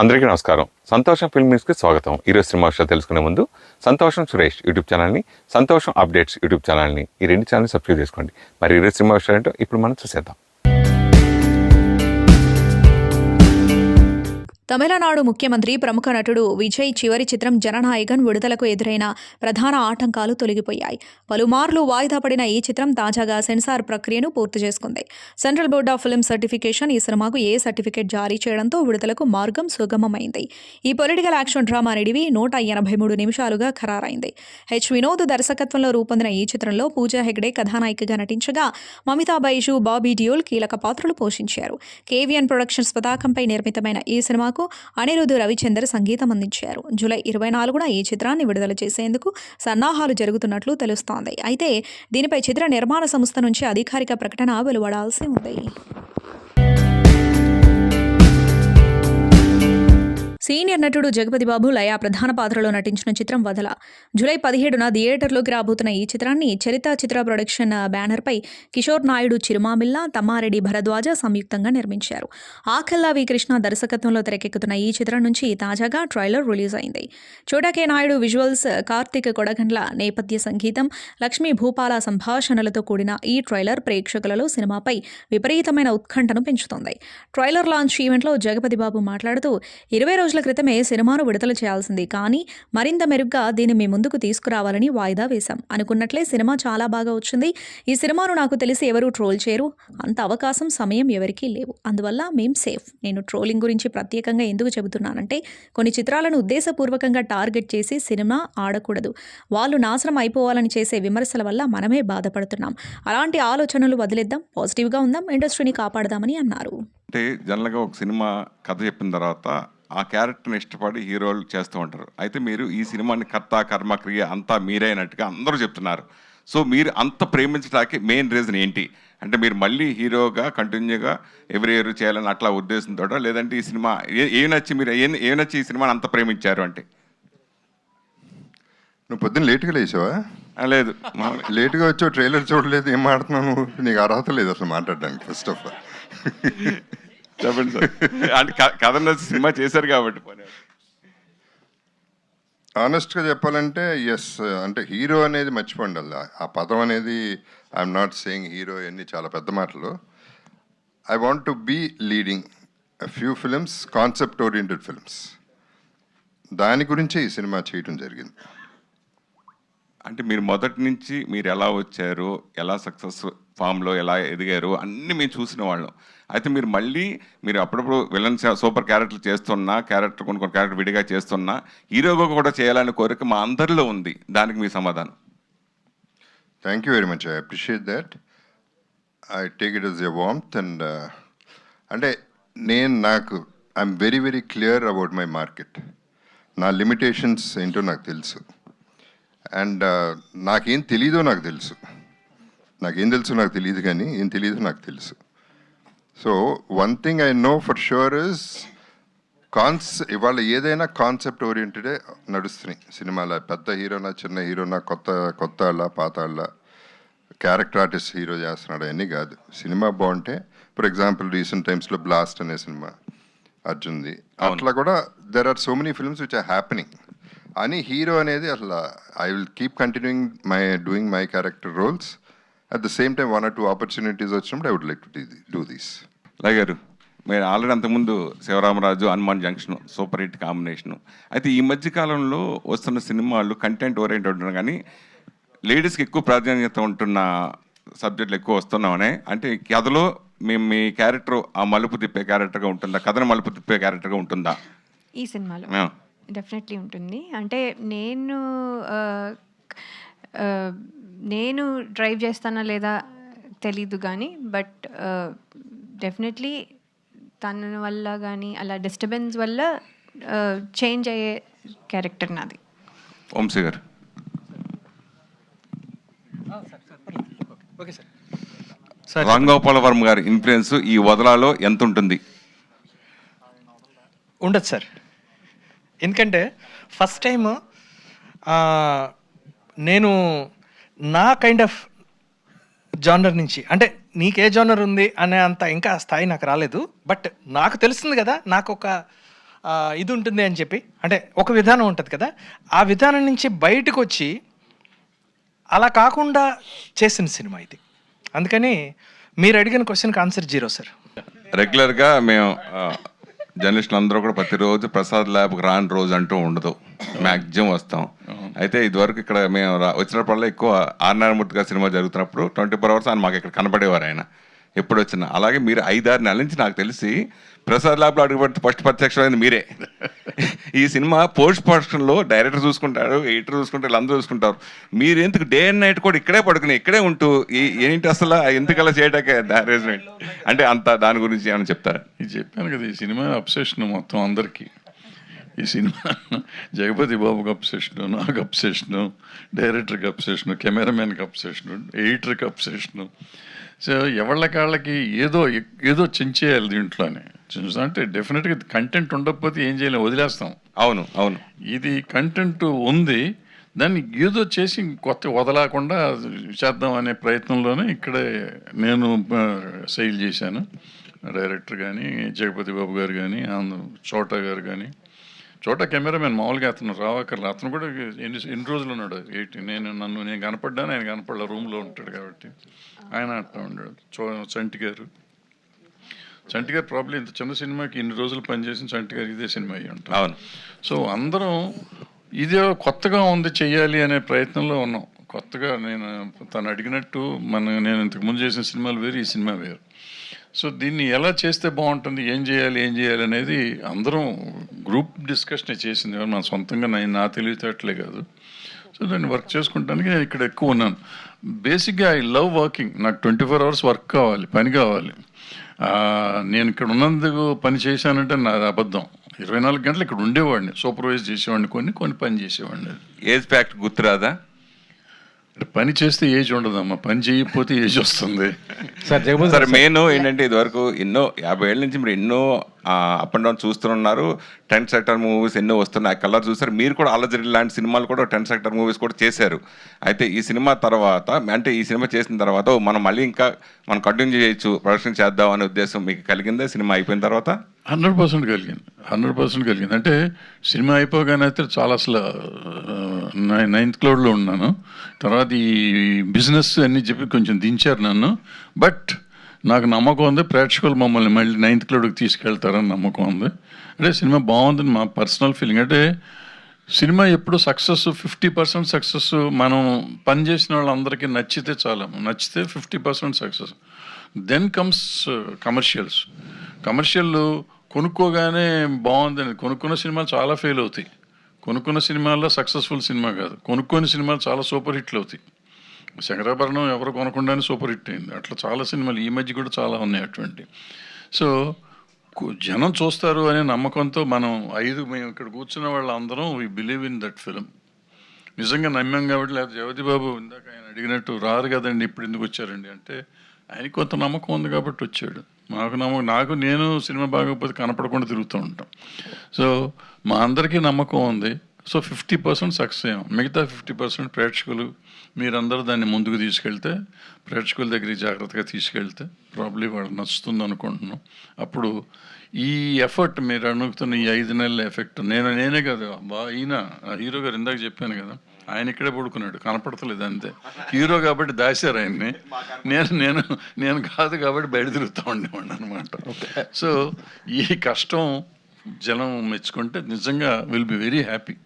అందరికీ నమస్కారం. సంతోషం ఫిల్మ్ న్యూస్కి స్వాగతం. ఈరోజు సినిమా విషయాలు తెలుసుకునే ముందు సంతోషం సురేష్ యూట్యూబ్ ఛానల్ని, సంతోషం అప్డేట్స్ యూట్యూబ్ ఛానల్ని, ఈ రెండు ఛానల్ని సబ్స్క్రైబ్ చేసుకోండి. మరి ఈరోజు సినిమా విషయాలు ఏంటో ఇప్పుడు మనం చూసేద్దాం. తమిళనాడు ముఖ్యమంత్రి ప్రముఖ నటుడు విజయ్ చివరి చిత్రం జననాయకన్ విడుదలకు ఎదురైన ప్రధాన ఆటంకాలు తొలగిపోయాయి. పలుమార్లు వాయిదా పడిన ఈ చిత్రం తాజాగా సెన్సార్ ప్రక్రియను పూర్తి చేసుకుంది. Central board of film certification ఈ సినిమాకు ఏ సర్టిఫికేట్ జారీ చేయడంతో విడుదలకు మార్గం సుగమమైంది. ఈ పొలిటికల్ యాక్షన్ డ్రామా నిడివి 183 నిమిషాలుగా ఖరారైంది. వినోద్ దర్శకత్వంలో రూపొందిన ఈ చిత్రంలో పూజా హెగ్డే కథానాయికగా నటించగా మమితా బైజు, బాబీ డియోల్ కీలక పాత్రలు పోషించారు. కేవీఎన్ ప్రొడక్షన్స్ పతాకంపై నిర్మితమైన ఈ సినిమాకు అనిరుద్ రవిచందర్ సంగీతం అందించారు. జూలై 24న ఈ చిత్రాన్ని విడుదల చేసేందుకు సన్నాహాలు జరుగుతున్నట్లు తెలుస్తోంది. అయితే దీనిపై చిత్ర నిర్మాణ సంస్థ నుంచి అధికారిక ప్రకటన వెలువడాల్సి ఉంది. సీనియర్ నటుడు జగపతి బాబు లయా ప్రధాన పాత్రలో నటించిన చిత్రం వదల జూలై 17న థియేటర్లోకి రాబోతున్న ఈ చిత్రాన్ని చరిత చిత్ర ప్రొడక్షన్ బ్యానర్పై కిషోర్ నాయుడు, చిరుమామిల్ల, తమ్మారెడ్డి భరద్వాజ సంయుక్తంగా నిర్మించారు. ఆఖల్లా వి కృష్ణ దర్శకత్వంలో తెరకెక్కుతున్న ఈ చిత్రం నుంచి తాజాగా ట్రైలర్ రిలీజ్ అయింది. చోటకే నాయుడు విజువల్స్, కార్తీక్ కొడగండ్ల నేపథ్య సంగీతం, లక్ష్మీ భూపాల సంభాషణలతో కూడిన ఈ ట్రైలర్ ప్రేక్షకులలో సినిమాపై విపరీతమైన ఉత్కంఠను పెంచుతోంది. ట్రైలర్ లాంచ్ ఈవెంట్లో జగపతి బాబు మాట్లాడుతూ 20 రోజుల క్రితమే సినిమాను విడుదల చేయాల్సింది, కానీ మరింత మెరుగ్గా దీన్ని మీ ముందుకు తీసుకురావాలని వాయిదా వేశాం. అనుకున్నట్లే సినిమా చాలా బాగా వచ్చింది. ఈ సినిమాను నాకు తెలిసి ఎవరూ ట్రోల్ చేయరు. అంత అవకాశం, సమయం ఎవరికీ లేవు. అందువల్ల మేం సేఫ్. నేను ట్రోలింగ్ గురించి ప్రత్యేకంగా ఎందుకు చెబుతున్నానంటే కొన్ని చిత్రాలను ఉద్దేశపూర్వకంగా టార్గెట్ చేసి సినిమా ఆడకూడదు. వాళ్ళు నాశనం అయిపోవాలని చేసే విమర్శల వల్ల మనమే బాధపడుతున్నాం. అలాంటి ఆలోచనలు వదిలేద్దాం, పాజిటివ్గా ఉందాం, ఇండస్ట్రీని కాపాడదామని అన్నారు. అంటే జనరల్గా ఒక సినిమా కథ చెప్పిన తర్వాత ఆ క్యారెక్టర్ని ఇష్టపడి హీరోలు చేస్తూ ఉంటారు. అయితే మీరు ఈ సినిమాని కర్త కర్మ క్రియ అంతా మీరైనట్టుగా అందరూ చెప్తున్నారు. సో మీరు అంత ప్రేమించడానికి మెయిన్ రీజన్ ఏంటి? అంటే మీరు మళ్ళీ హీరోగా కంటిన్యూగా ఎవరి ఇయర్ చేయాలని అట్లా ఉద్దేశంతో, లేదంటే ఈ సినిమా ఏం నచ్చి ఈ సినిమాని అంత ప్రేమించారు అంటే? నువ్వు పొద్దున్న లేట్గా లేచావా? లేదు, లేట్గా వచ్చావు, ట్రైలర్ చూడలేదు, ఏం మాట్లాడుతున్నావు? నీకు అర్హత లేదు అసలు మాట్లాడడానికి. ఫస్ట్ ఆఫ్ ఆల్ చెప్పండి సార్. అంటే కథ నచ్చి సినిమా చేశారు కాబట్టి. ఆనెస్ట్గా చెప్పాలంటే ఎస్, అంటే హీరో అనేది మర్చిపోండి. ఆ పదం అనేది ఐఎమ్ నాట్ సేయింగ్ హీరో, అన్ని చాలా పెద్ద మాటలు. I want to be leading few films, concept oriented films. దాని గురించే ఈ సినిమా చేయడం జరిగింది. అంటే మీరు మొదటి నుంచి మీరు ఎలా వచ్చారు, ఎలా సక్సెస్ ఫామ్లో ఎలా ఎదిగారు అన్నీ మేము చూసిన వాళ్ళం. అయితే మీరు అప్పుడప్పుడు విలన్ సూపర్ క్యారెక్టర్లు చేస్తున్నా, కొన్ని క్యారెక్టర్ విడిగా చేస్తున్నా, హీరోగా కూడా చేయాలనే కోరిక మా అందరిలో ఉంది. దానికి మీ సమాధానం? Thank you very much. I appreciate that. I take it as a warmth. And అంటే నాకు I'm very very clear about my market. నా లిమిటేషన్స్ ఏంటో నాకు తెలుసు. అండ్ నాకేం తెలీదో నాకు తెలుసు. నాకేం తెలుసు నాకు తెలియదు, కానీ ఏం తెలీదో నాకు తెలుసు. So one thing I know for sure is ఇవాళ ఏదైనా కాన్సెప్ట్ ఓరియంటెడే నడుస్తున్నాయి సినిమాలో. పెద్ద హీరోనా, చిన్న హీరోనా, కొత్త వాళ్ళ, పాత వాళ్ళ, క్యారెక్టర్ ఆర్టిస్ట్ హీరో చేస్తున్నాడు అన్నీ కాదు. సినిమా బాగుంటే, ఫర్ ఎగ్జాంపుల్ రీసెంట్ టైమ్స్లో బ్లాస్ట్ అనే సినిమా అర్జున్ది, అట్లా కూడా there are so many films which are happening. అని హీరో అనేది అసలు I will keep continuing doing my character roles. At the same time 1 or 2 opportunities వచ్చినప్పుడు I would like to do these. గారు, మీరు ఆల్రెడీ అంతకుముందు Sivaramaraju, Hanuman junction super hit combination. అయితే ఈ మధ్యకాలంలో వస్తున్న సినిమాలు కంటెంట్ ఓరియంటెడ్ ఉంటున్నాయి, కానీ లేడీస్కి ఎక్కువ ప్రాధాన్యత ఉంటున్న సబ్జెక్టులు ఎక్కువ వస్తున్నామనే. అంటే కథలో మీ క్యారెక్టర్ ఆ మలుపు తిప్పే క్యారెక్టర్గా ఉంటుందా? కథను మలుపు తిప్పే క్యారెక్టర్గా ఉంటుందా ఈ సినిమాలో? డెఫినెట్లీ ఉంటుంది. అంటే నేను డ్రైవ్ చేస్తానా లేదా తెలీదు, కానీ బట్ డెఫినెట్లీ తన వల్ల కానీ అలా డిస్టర్బెన్స్ వల్ల చేంజ్ అయ్యే క్యారెక్టర్ నాది. వంశీ గారు? రామ్ గోపాల్ వర్మ గారి ఇన్ఫ్లుయెన్స్ ఈ వదలాలో ఎంత ఉంటుంది? ఉండదు సార్. ఎందుకంటే ఫస్ట్ టైం నేను నా కైండ్ ఆఫ్ జానర్ నుంచి, అంటే నీకే జానర్ ఉంది అనే అంత ఇంకా స్థాయి నాకు రాలేదు. బట్ నాకు తెలుస్తుంది కదా, నాకు ఒక ఇది ఉంటుంది అని చెప్పి, అంటే ఒక విధానం ఉంటుంది కదా, ఆ విధానం నుంచి బయటకు వచ్చి అలా కాకుండా చేసిన సినిమా ఇది. అందుకని మీరు అడిగిన క్వశ్చన్కి ఆన్సర్ 0 సార్. రెగ్యులర్గా మేము జర్నలిస్టులు అందరూ కూడా ప్రతిరోజు ప్రసాద్ ల్యాబ్కి రాని రోజు అంటూ ఉండదు, మ్యాక్సిమం వస్తాం. అయితే ఇదివరకు ఇక్కడ మేము వచ్చినప్పుడల్లా ఎక్కువ ఆర్ నారాయణమూర్తి గారి సినిమా జరుగుతున్నప్పుడు 24 hours ఆయన మాకు ఇక్కడ కనపడేవారు. ఆయన ఎప్పుడు వచ్చినా. అలాగే మీరు 5-6 నెలల నుంచి నాకు తెలిసి ప్రసాద్ ల్యాబ్లో అడుగుపెడితే ఫస్ట్ ప్రత్యక్షమైంది మీరే. ఈ సినిమా పోస్ట్ ప్రొడక్షన్లో డైరెక్టర్ చూసుకుంటారు, ఎడిటర్ చూసుకుంటారు, వీళ్ళందరూ చూసుకుంటారు. మీరు ఎందుకు డే అండ్ నైట్ కూడా ఇక్కడే పడుకుని ఇక్కడే ఉంటూ ఏంటి అసలు ఎందుకలా చేయటాకే అరేంజ్మెంట్ అంటే అంత దాని గురించి ఏమైనా చెప్తారా? ఇది చెప్పాను కదా, ఈ సినిమా అబ్సెషన్ మొత్తం అందరికీ. ఈ సినిమా జగపతి బాబుకి అబ్సెషను, నాకు అబ్సెషను, డైరెక్టర్కి అబ్సెషను, కెమెరామెన్కి అబ్సెషను, ఎడిటర్కి అబ్సెషను. సో ఎవళ్ళకాళ్ళకి ఏదో చించేయాలి దీంట్లోనే. అంటే డెఫినెట్గా కంటెంట్ ఉండకపోతే ఏం చేయలేము, వదిలేస్తాం. అవును అవును, ఇది కంటెంట్ ఉంది, దాన్ని ఏదో చేసి కొత్త వదలకుండా చేద్దాం అనే ప్రయత్నంలోనే ఇక్కడే నేను సెయిల్ చేశాను. డైరెక్టర్ కానీ, జగపతి బాబు గారు కానీ, చోటా గారు కానీ. చోటా కెమెరామెన్ మామూలుగా అతను రావక్కర్లే, అతను కూడా ఎన్ని రోజులు ఉన్నాడు, నేను కనపడ్డాను, ఆయన కనపడలే, రూమ్లో ఉంటాడు కాబట్టి ఆయన అట్లా ఉన్నాడు. చంటి గారు ప్రాబ్లం ఇంత చిన్న సినిమాకి ఇన్ని రోజులు పనిచేసిన చంటి గారు ఇదే సినిమా అయ్యి ఉంటాం. అవును. సో అందరం ఇదే కొత్తగా ఉంది చెయ్యాలి అనే ప్రయత్నంలో ఉన్నాం. కొత్తగా తను అడిగినట్టు నేను ఇంతకుముందు చేసిన సినిమాలు వేరు, ఈ సినిమా వేరు. సో దీన్ని ఎలా చేస్తే బాగుంటుంది, ఏం చేయాలి అనేది అందరం గ్రూప్ డిస్కషన్ చేసింది. మన సొంతంగా నా తెలివితేటలే కాదు. సో దాన్ని వర్క్ చేసుకుంటానికి నేను ఇక్కడ ఎక్కువ ఉన్నాను. బేసిక్గా ఐ లవ్ వర్కింగ్. నాకు 24 hours వర్క్ కావాలి, పని కావాలి. నేను ఇక్కడ ఉన్నందుకు పని చేశానంటే నాది అబద్ధం. 24 గంటలు ఇక్కడ ఉండేవాడిని, సూపర్వైజ్ చేసేవాడిని, కొన్ని పని చేసేవాడిని. ఏజ్ ఫ్యాక్ట్ గుర్తురాదా? పని చేస్తే ఏజ్ ఉండదమ్మా, పని చేయకపోతే ఏజ్ వస్తుంది. సార్ మెయిన్ ఏంటంటే ఇదివరకు ఎన్నో 50 ఏళ్ళ నుంచి మీరు ఎన్నో అప్ అండ్ డౌన్ చూస్తున్నారు. 10 sector మూవీస్ ఎన్నో వస్తున్నాయి, కలర్ చూసారు. మీరు కూడా అల్లజరి లాంటి సినిమాలు కూడా 10 sector మూవీస్ కూడా చేశారు. అయితే ఈ సినిమా తర్వాత అంటే ఈ సినిమా చేసిన తర్వాత మనం మళ్ళీ ఇంకా మనం కంటిన్యూ చేయొచ్చు, ప్రొడక్షన్ చేద్దాం అనే ఉద్దేశం మీకు కలిగిందా సినిమా అయిపోయిన తర్వాత? 100% కలిగింది. 100% కలిగింది. అంటే సినిమా అయిపోగానే అయితే చాలా అసలు 9th cloudలో ఉన్నాను. తర్వాత ఈ బిజినెస్ అన్నీ చెప్పి కొంచెం దించారు నన్ను. బట్ నాకు నమ్మకం ఉంది, ప్రేక్షకులు మమ్మల్ని మళ్ళీ 9th cloudకి తీసుకెళ్తారని నమ్మకం ఉంది. అంటే సినిమా బాగుందని మా పర్సనల్ ఫీలింగ్. అంటే సినిమా ఎప్పుడు సక్సెస్ 50% సక్సెస్, మనం పనిచేసిన వాళ్ళందరికీ నచ్చితే చాలా, నచ్చితే 50% సక్సెస్. దెన్ కమ్స్ కమర్షియల్ కొనుక్కోగానే బాగుందని కొనుక్కున్న సినిమాలు చాలా ఫెయిల్ అవుతాయి. కొనుక్కున్న సినిమాల్లో సక్సెస్ఫుల్ సినిమా కాదు, కొనుక్కొని సినిమాలు చాలా సూపర్ హిట్లు అవుతాయి. శంకరాభరణం ఎవరు కొనకుండానే సూపర్ హిట్ అయింది. అట్లా చాలా సినిమాలు ఈ మధ్య కూడా చాలా ఉన్నాయి అటువంటి. సో జనం చూస్తారు అనే నమ్మకంతో మేము ఇక్కడ కూర్చున్న వాళ్ళందరం we believe in that film. నిజంగా నమ్మాం కాబట్టి. లేకపోతే జగపతి బాబు ఇందాక ఆయన అడిగినట్టు రారు కదండి, ఇప్పుడు ఎందుకు వచ్చారండి అంటే ఆయనకి కొంత నమ్మకం ఉంది కాబట్టి వచ్చాడు. నేను సినిమా బాగోకపోతే కనపడకుండా తిరుగుతూ ఉంటాం. సో మా అందరికీ నమ్మకం ఉంది. సో 50% సక్సెస్ అయ్యాం. మిగతా 50% ప్రేక్షకులు మీరందరూ దాన్ని ముందుకు తీసుకెళ్తే, ప్రేక్షకుల దగ్గరికి జాగ్రత్తగా తీసుకెళ్తే ప్రాబ్లీ వాళ్ళకి నచ్చుతుంది అనుకుంటున్నాం. అప్పుడు ఈ ఎఫర్ట్ మీరు అడుగుతున్న ఈ 5 నెలల ఎఫెక్ట్ నేనే కదా ఈయన హీరో గారు ఇందాక చెప్పాను కదా, ఆయన ఇక్కడే పడుకున్నాడు, కనపడతలేదు అంతే. హీరో కాబట్టి దాశారు ఆయన్ని, నేను కాదు కాబట్టి బయట తిరుగుతూ ఉండేవాడిని అనమాట. సో ఈ కష్టం జనం మెచ్చుకుంటే నిజంగా విల్ బి వెరీ హ్యాపీ.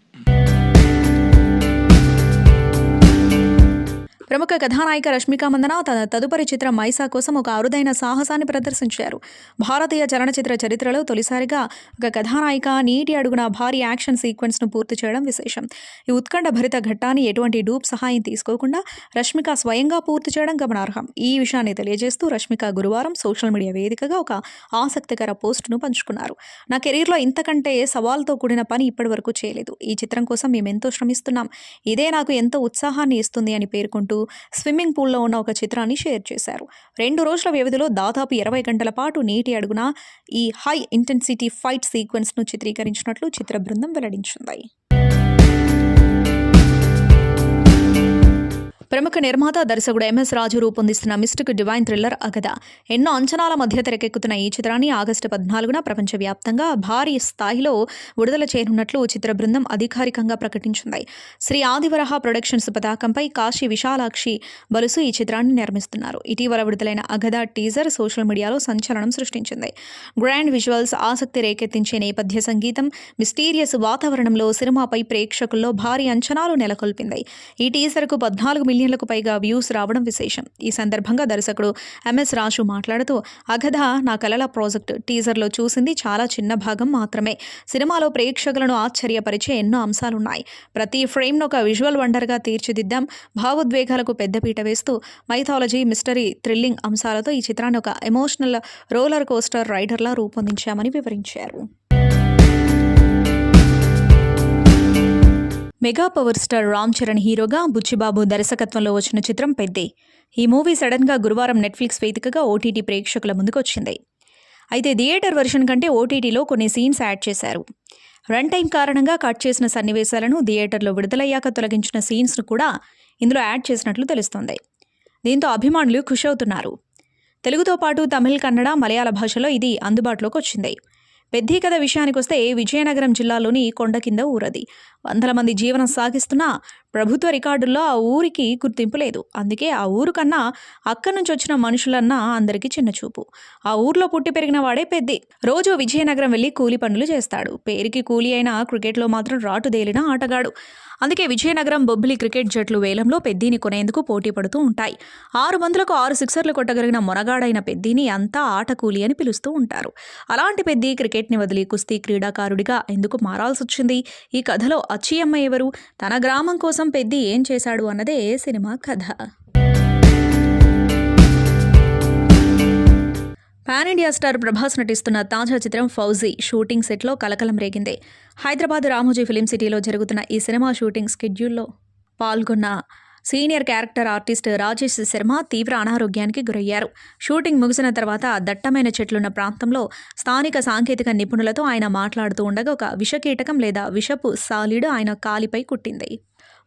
ప్రముఖ కథానాయిక రష్మిక మందన తన తదుపరి చిత్రం మైసా కోసం ఒక అరుదైన సాహసాన్ని ప్రదర్శించారు. భారతీయ చలనచిత్ర చరిత్రలో తొలిసారిగా ఒక కథానాయిక నీటి అడుగున భారీ యాక్షన్ సీక్వెన్స్ను పూర్తి చేయడం విశేషం. ఈ ఉత్కంఠ భరిత ఘట్టాన్ని ఎటువంటి డూప్ సహాయం తీసుకోకుండా రష్మిక స్వయంగా పూర్తి చేయడం గమనార్హం. ఈ విషయాన్ని తెలియజేస్తూ రష్మిక గురువారం సోషల్ మీడియా వేదికగా ఒక ఆసక్తికర పోస్టును పంచుకున్నారు. నా కెరీర్లో ఇంతకంటే సవాల్తో కూడిన పని ఇప్పటివరకు చేయలేదు. ఈ చిత్రం కోసం మేమెంతో శ్రమిస్తున్నాం. ఇదే నాకు ఎంతో ఉత్సాహాన్ని ఇస్తుంది అని పేర్కొంటూ స్విమ్మింగ్ పూల్లో ఉన్న ఒక చిత్రాన్ని షేర్ చేశారు. 2 రోజుల వ్యవధిలో దాదాపు 20 గంటల పాటు నీటి అడుగున ఈ హై ఇంటెన్సిటీ ఫైట్ సీక్వెన్స్ను చిత్రీకరించినట్లు చిత్ర బృందం వెల్లడించింది. ప్రముఖ నిర్మాత దర్శకుడు ఎంఎస్ రాజు రూపొందిస్తున్న మిస్టిక్ డివైన్ థ్రిల్లర్ అగద. ఎన్నో అంచనాల మధ్య తెరకెక్కుతున్న ఈ చిత్రాన్ని ఆగస్టు 14న ప్రపంచవ్యాప్తంగా భారీ స్థాయిలో విడుదల చేయనున్నట్లు చిత్ర బృందం అధికారికంగా ప్రకటించింది. శ్రీ ఆదివరహ ప్రొడక్షన్స్ పతాకంపై కాశీ విశాలాక్షి బలుసు ఈ చిత్రాన్ని నిర్మిస్తున్నారు. ఇటీవల విడుదలైన అగద టీజర్ సోషల్ మీడియాలో సంచలనం సృష్టించింది. గ్రాండ్ విజువల్స్, ఆసక్తి రేకెత్తించే నేపథ్య సంగీతం, మిస్టీరియస్ వాతావరణంలో సినిమాపై ప్రేక్షకుల్లో భారీ అంచనాలు నెలకొల్పింది. ఈ టీజర్కు 14 మిలియన్లకు పైగా వ్యూస్ రావడం విశేషం. ఈ సందర్భంగా దర్శకుడు ఎంఎస్ రాజు మాట్లాడుతూ, అగధ నా కలల ప్రాజెక్టు. టీజర్లో చూసింది చాలా చిన్న భాగం మాత్రమే. సినిమాలో ప్రేక్షకులను ఆశ్చర్యపరిచే ఎన్నో అంశాలున్నాయి. ప్రతి ఫ్రేమ్ను ఒక విజువల్ వండర్గా తీర్చిదిద్దాం. భావోద్వేగాలకు పెద్దపీట వేస్తూ మైథాలజీ, మిస్టరీ, థ్రిల్లింగ్ అంశాలతో ఈ చిత్రాన్ని ఒక ఎమోషనల్ రోలర్ కోస్టర్ రైడర్లా రూపొందించామని వివరించారు. Mega power star Ram Charan హీరోగా, బుచ్చిబాబు దర్శకత్వంలో వచ్చిన చిత్రం పెద్దే. ఈ మూవీ సడన్గా గురువారం నెట్ఫ్లిక్స్ వేదికగా ఓటీటీ ప్రేక్షకుల ముందుకొచ్చింది. అయితే థియేటర్ వెర్షన్ కంటే ఓటీటీలో కొన్ని సీన్స్ యాడ్ చేశారు. రన్ టైం కారణంగా కట్ చేసిన సన్నివేశాలను, థియేటర్లో విడుదలయ్యాక తొలగించిన సీన్స్ను కూడా ఇందులో యాడ్ చేసినట్లు తెలుస్తోంది. దీంతో అభిమానులు ఖుషి అవుతున్నారు. తెలుగుతో పాటు తమిళ్, కన్నడ, మలయాళ భాషలో ఇది అందుబాటులోకి వచ్చింది. పెద్ది కథ విషయానికొస్తే విజయనగరం జిల్లాలోని కొండ కింద ఊరది. వందల మంది జీవనం సాగిస్తున్నా ప్రభుత్వ రికార్డుల్లో ఆ ఊరికి గుర్తింపు లేదు. అందుకే ఆ ఊరు కన్నా అక్కడి నుంచి వచ్చిన మనుషులన్నా అందరికీ చిన్నచూపు. ఆ ఊర్లో పుట్టి పెరిగిన వాడే పెద్ది. రోజు విజయనగరం వెళ్ళి కూలి పనులు చేస్తాడు. పేరుకి కూలి అయినా క్రికెట్లో మాత్రం రాటుదేలిన ఆటగాడు. అందుకే విజయనగరం, బొబ్బిలి క్రికెట్ జట్లు వేలంలో పెద్దిని కొనేందుకు పోటీ పడుతూ ఉంటాయి. 6 బంతులకు 6 సిక్సర్లు కొట్టగలిగిన మొనగాడైన పెద్దిని అంతా ఆట కూలి అని పిలుస్తూ ఉంటారు. అలాంటి పెద్ది క్రికెట్ని వదిలి కుస్తీ క్రీడాకారుడిగా ఎందుకు మారాల్సొచ్చింది? ఈ కథలో అచ్చియమ్మ ఎవరు? తన గ్రామం కోసం పెద్ది ఏం చేశాడు అన్నదే సినిమా కథ. పాన్ ఇండియా స్టార్ ప్రభాస్ నటిస్తున్న తాజా చిత్రం ఫౌజీ షూటింగ్ సెట్లో కలకలం రేగింది. హైదరాబాద్ రామోజీ ఫిలిం సిటీలో జరుగుతున్న ఈ సినిమా షూటింగ్ స్కెడ్యూల్లో పాల్గొన్న senior character artist Rajesh Sharma తీవ్ర అనారోగ్యానికి గురయ్యారు. షూటింగ్ ముగిసిన తర్వాత దట్టమైన చెట్లున్న ప్రాంతంలో స్థానిక సాంకేతిక నిపుణులతో ఆయన మాట్లాడుతూ ఉండగా ఒక విషకీటకం లేదా విషపు సాలీడు ఆయన కాలిపై కుట్టింది.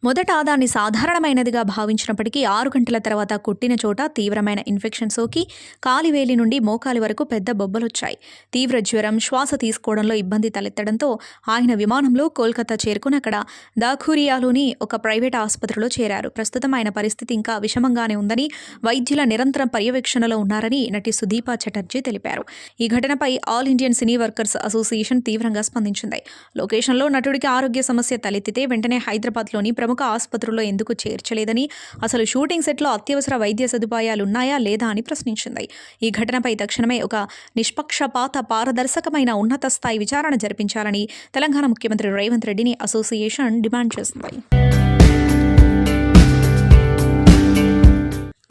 మొదట దాన్ని సాధారణమైనదిగా భావించినప్పటికీ 6 గంటల తర్వాత కుట్టిన చోట తీవ్రమైన ఇన్ఫెక్షన్ సోకి కాలివేలి నుండి మోకాలి వరకు పెద్ద బొబ్బలొచ్చాయి. తీవ్ర జ్వరం, శ్వాస తీసుకోవడంలో ఇబ్బంది తలెత్తడంతో ఆయన విమానంలో కోల్కతా చేరుకుని అక్కడ దాఖూరియాలోని ఒక ప్రైవేట్ ఆసుపత్రిలో చేరారు. ప్రస్తుతం ఆయన పరిస్థితి ఇంకా విషమంగానే ఉందని, వైద్యుల నిరంతరం పర్యవేక్షణలో ఉన్నారని నటి సుదీపా చటర్జీ తెలిపారు. ఈ ఘటనపై all Indian cine workers association తీవ్రంగా స్పందించింది. లొకేషన్లో నటుడికి ఆరోగ్య సమస్య తలెత్తితే వెంటనే హైదరాబాద్లోని ప్రముఖ ఆసుపత్రుల్లో ఎందుకు చేర్చలేదని, అసలు షూటింగ్ సెట్లో అత్యవసర వైద్య సదుపాయాలున్నాయా లేదా అని ప్రశ్నించింది. ఈ ఘటనపై తక్షణమే ఒక నిష్పక్షపాత, పారదర్శకమైన ఉన్నత స్థాయి విచారణ జరిపించాలని తెలంగాణ ముఖ్యమంత్రి రేవంత్ రెడ్డిని అసోసియేషన్ డిమాండ్ చేసింది.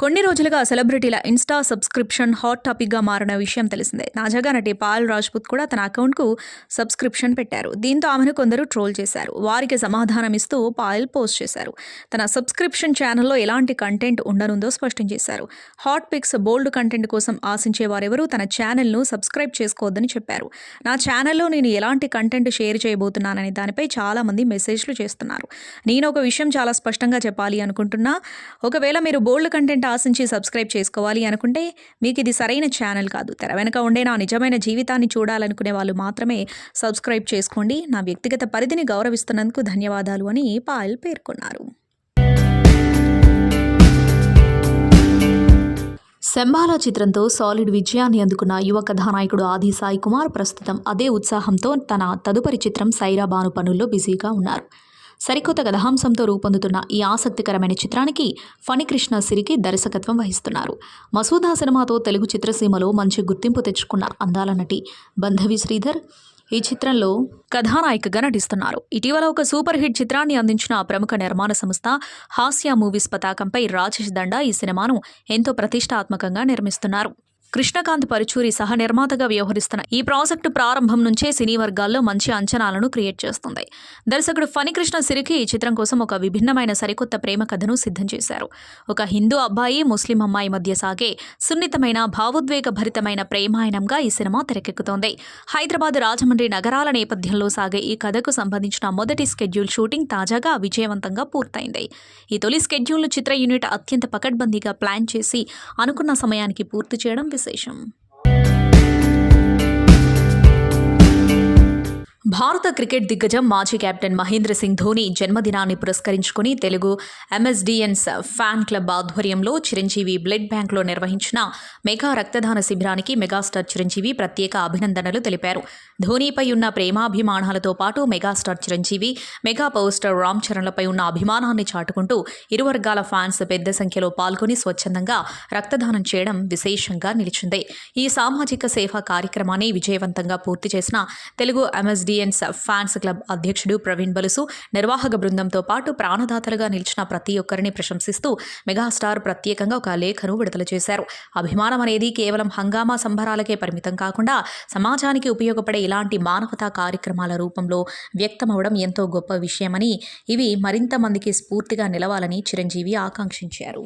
కొన్ని రోజులుగా సెలబ్రిటీల ఇన్స్టా సబ్స్క్రిప్షన్ హాట్ టాపిక్గా మారిన విషయం తెలిసిందే. తాజాగా నటి పాయల్ రాజ్పుత్ కూడా తన అకౌంట్కు సబ్స్క్రిప్షన్ పెట్టారు. దీంతో ఆమెను కొందరు ట్రోల్ చేశారు. వారికి సమాధానమిస్తూ పాయల్ పోస్ట్ చేశారు. తన సబ్స్క్రిప్షన్ ఛానల్లో ఎలాంటి కంటెంట్ ఉండనుందో స్పష్టం చేశారు. హాట్ పిక్స్, బోల్డ్ కంటెంట్ కోసం ఆశించే వారెవరూ తన ఛానల్ను సబ్స్క్రైబ్ చేసుకోవద్దని చెప్పారు. నా ఛానల్లో నేను ఎలాంటి కంటెంట్ షేర్ చేయబోతున్నాననే దానిపై చాలా మంది మెసేజ్లు చేస్తున్నారు. నేను ఒక విషయం చాలా స్పష్టంగా చెప్పాలి అనుకుంటున్నా. ఒకవేళ మీరు బోల్డ్ కంటెంట్ ఆశించి సబ్స్క్రైబ్ చేసుకోవాలి అనుకుంటే మీకు ఇది సరైన ఛానల్ కాదు. తెర వెనుక ఉండే నా నిజమైన జీవితాన్ని చూడాలనుకునే వాళ్ళు మాత్రమే సబ్స్క్రైబ్ చేసుకోండి. నా వ్యక్తిగత పరిధిని గౌరవిస్తున్నందుకు ధన్యవాదాలు అని పాయల్ పేర్కొన్నారు. శంబాలా చిత్రంతో సాలిడ్ విజయాన్ని అందుకున్న యువ కథానాయకుడు ఆది సాయి కుమార్ ప్రస్తుతం అదే ఉత్సాహంతో తన తదుపరి చిత్రం సైరా బాను పనుల్లో బిజీగా ఉన్నారు. సరికొత్త కథాంశంతో రూపొందుతున్న ఈ ఆసక్తికరమైన చిత్రానికి ఫణికృష్ణ సిరికి దర్శకత్వం వహిస్తున్నారు. మసూదా సినిమాతో తెలుగు చిత్రసీమలో మంచి గుర్తింపు తెచ్చుకున్న అందాల నటి బంధవి శ్రీధర్ ఈ చిత్రంలో కథానాయికగా నటిస్తున్నారు. ఇటీవల ఒక సూపర్ హిట్ చిత్రాన్ని అందించిన ప్రముఖ నిర్మాణ సంస్థ హాస్య మూవీస్ పతాకంపై రాజేష్ దండా ఈ సినిమాను ఎంతో ప్రతిష్టాత్మకంగా నిర్మిస్తున్నారు. కృష్ణకాంత్ పరుచూరి సహ నిర్మాతగా వ్యవహరిస్తున్న ఈ ప్రాజెక్టు ప్రారంభం నుంచే సినీ వర్గాల్లో మంచి అంచనాలను క్రియేట్ చేస్తుంది. దర్శకుడు ఫణికృష్ణ సిరికి ఈ చిత్రం కోసం ఒక విభిన్నమైన సరికొత్త ప్రేమ కథను సిద్ధం చేశారు. ఒక హిందూ అబ్బాయి, ముస్లిం అమ్మాయి మధ్య సాగే సున్నితమైన, భావోద్వేగ భరితమైన ప్రేమాయణంగా ఈ సినిమా తెరకెక్కుతోంది. హైదరాబాద్, రాజమండ్రి నగరాల నేపథ్యంలో సాగే ఈ కథకు సంబంధించిన మొదటి స్కెడ్యూల్ షూటింగ్ తాజాగా విజయవంతంగా పూర్తయింది. ఈ తొలి స్కెడ్యూల్ను చిత్ర యూనిట్ అత్యంత పకడ్బందీగా ప్లాన్ చేసి అనుకున్న సమయానికి పూర్తి చేయడం విశేషం. భారత క్రికెట్ దిగ్గజం మాజీ కెప్టెన్ మహేంద్ర సింగ్ ధోని జన్మదినాన్ని పురస్కరించుకుని తెలుగు ఎంఎస్డిఎన్స్ ఫ్యాన్ క్లబ్ ఆధ్వర్యంలో చిరంజీవి బ్లడ్ బ్యాంక్లో నిర్వహించిన మెగా రక్తదాన శిబిరానికి మెగాస్టార్ చిరంజీవి ప్రత్యేక అభినందనలు తెలిపారు. ధోనీపై ఉన్న ప్రేమాభిమానాలతో పాటు megastar Chiranjeevi, mega power star Ram చరణ్లపై ఉన్న అభిమానాన్ని చాటుకుంటూ ఇరు వర్గాల ఫ్యాన్స్ పెద్ద సంఖ్యలో పాల్గొని స్వచ్ఛందంగా రక్తదానం చేయడం విశేషంగా నిలిచింది. ఈ సామాజిక సేవా కార్యక్రమాన్ని విజయవంతంగా పూర్తి చేసిన తెలుగు ఎంఎస్డిఎన్స్ ఫ్యాన్స్ క్లబ్ అధ్యక్షుడు ప్రవీణ్ బలుసు, నిర్వాహక బృందంతో పాటు ప్రాణదాతలుగా నిలిచిన ప్రతి ఒక్కరిని ప్రశంసిస్తూ మెగాస్టార్ ప్రత్యేకంగా ఒక లేఖను విడుదల చేశారు. అభిమానం అనేది కేవలం హంగామా సంబరాలకే పరిమితం కాకుండా సమాజానికి ఉపయోగపడే ఇలాంటి మానవతా కార్యక్రమాల రూపంలో వ్యక్తమవడం ఎంతో గొప్ప విషయమని, ఇవి మరింత మందికి స్ఫూర్తిగా నిలవాలని చిరంజీవి ఆకాంక్షించారు.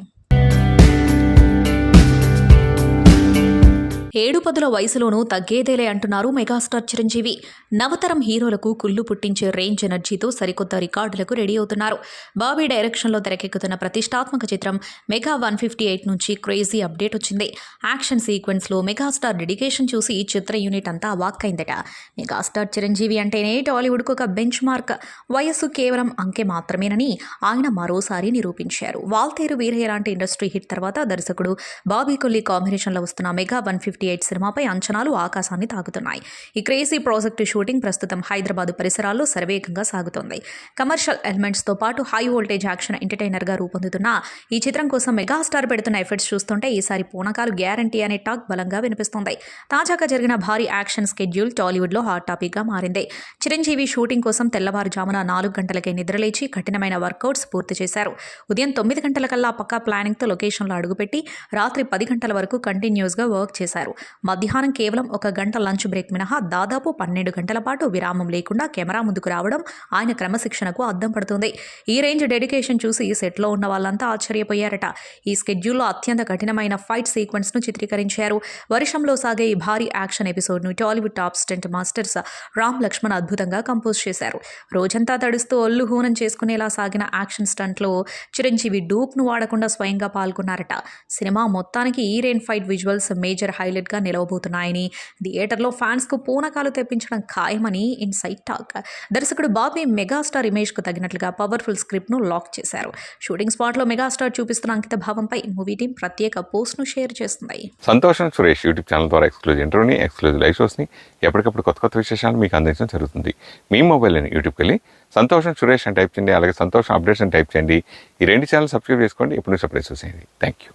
7-10 వయసులోనూ తగ్గేదేలే అంటున్నారు మెగాస్టార్ చిరంజీవి. నవతరం హీరోలకు కుళ్ళు పుట్టించే రేంజ్ ఎనర్జీతో సరికొత్త రికార్డులకు రెడీ అవుతున్నారు. బాబీ డైరెక్షన్లో తెరకెక్కుతున్న ప్రతిష్టాత్మక చిత్రం మెగా 158 నుంచి క్రేజీ అప్డేట్ వచ్చింది. యాక్షన్ సీక్వెన్స్లో మెగాస్టార్ డెడికేషన్ చూసి ఈ చిత్ర యూనిట్ అంతా వాక్కైందట. మెగాస్టార్ చిరంజీవి అంటేనే టాలీవుడ్కు ఒక బెంచ్ మార్క్, వయస్సు కేవలం అంకె మాత్రమేనని ఆయన మరోసారి నిరూపించారు. వాల్తేరు వీరయ్య లాంటి ఇండస్ట్రీ హిట్ తర్వాత దర్శకుడు బాబీ కొల్లి కాంబినేషన్లో వస్తున్న మెగా 158 సినిమాపై అంచనాలు ఆకాశాన్ని తాకుతున్నాయి. ఈ క్రేజీ ప్రాజెక్టు షూటింగ్ ప్రస్తుతం హైదరాబాద్ పరిసరాల్లో శరవేగంగా సాగుతోంది. కమర్షియల్ ఎలిమెంట్స్తో పాటు హై వోల్టేజ్ యాక్షన్ ఎంటర్టైనర్గా రూపొందుతున్న ఈ చిత్రం కోసం మెగాస్టార్ పెడుతున్న ఎఫర్ట్స్ చూస్తుంటే ఈసారి పూనకాలు గ్యారంటీ అనే టాక్ బలంగా వినిపిస్తోంది. తాజాగా జరిగిన భారీ యాక్షన్ స్కెడ్యూల్ టాలీవుడ్లో హాట్ టాపిక్గా మారింది. చిరంజీవి షూటింగ్ కోసం తెల్లవారుజామున 4 గంటలకే నిద్రలేచి కఠినమైన వర్కౌట్స్ పూర్తి చేశారు. ఉదయం 9 గంటలకల్లా పక్కా ప్లానింగ్తో లొకేషన్లో అడుగుపెట్టి రాత్రి 10 గంటల వరకు కంటిన్యూస్గా వర్క్ చేశారు. మధ్యాహ్నం కేవలం 1 గంట లంచ్ బ్రేక్ మినహా దాదాపు 12 గంటల పాటు విరామం లేకుండా కెమెరా ముందుకు రావడం ఆయన క్రమశిక్షణకు అద్దం పడుతుంది. ఈ రేంజ్ డెడికేషన్ చూసి సెట్లో ఉన్న వాళ్ళంతా ఆశ్చర్యపోయారట. ఈ స్కెడ్యూల్లో అత్యంత కఠినమైన ఫైట్ సీక్వెన్స్ను చిత్రీకరించారు. వర్షంలో సాగే ఈ భారీ యాక్షన్ ఎపిసోడ్ను Tollywood top stunt masters Ram Lakshman అద్భుతంగా కంపోజ్ చేశారు. రోజంతా తడుస్తూ ఒళ్ళు హూనం చేసుకునేలా సాగిన యాక్షన్ స్టంట్లో చిరంజీవి డూప్ను వాడకుండా స్వయంగా పాల్గొన్నారట. సినిమా మొత్తానికి ఈ రేంజ్ ఫైట్ విజువల్స్ మేజర్ హైలైట్గా నిలవబోతున్నాయని, థియేటర్లో ఫ్యాన్స్కు పూనకాలు తెప్పించడం ఖాయమని ఇన్సైడ్ టాక్. దర్శకుడు బాబీ మెగాస్టార్ ఇమేజ్కు తగినట్లుగా పవర్ఫుల్ స్క్రిప్ట్ను లాక్ చేశారు. షూటింగ్ స్పాట్లో మెగాస్టార్ చూపిస్తున్న అంకిత భావంపై మూవీ టీం ప్రత్యేక పోస్ట్ను షేర్ చేస్తుంది. సంతోషం సురేష్ యూట్యూబ్ ఛానల్ ద్వారా ఎక్స్క్లూజివ్ ఇంటర్వ్యూని, ఎక్స్క్లూజివ్ లైవ్ షోస్ని, ఎప్పటికప్పుడు కొత్త విశేషాలు మీకు అందించడం జరుగుతుంది. మీ మొబైల్ని యూట్యూబ్కి వెళ్ళి సంతోషం సురేష్ అని టైప్ చేయండి, అలాగే సంతోషం అప్డేట్స్ అని టైప్ చేయండి. ఈ 2 ఛానల్ సబ్స్క్రైబ్ చేసుకోండి. ఎప్పుడు సబ్స్క్రైబ్ చేసేయండి. Thank you.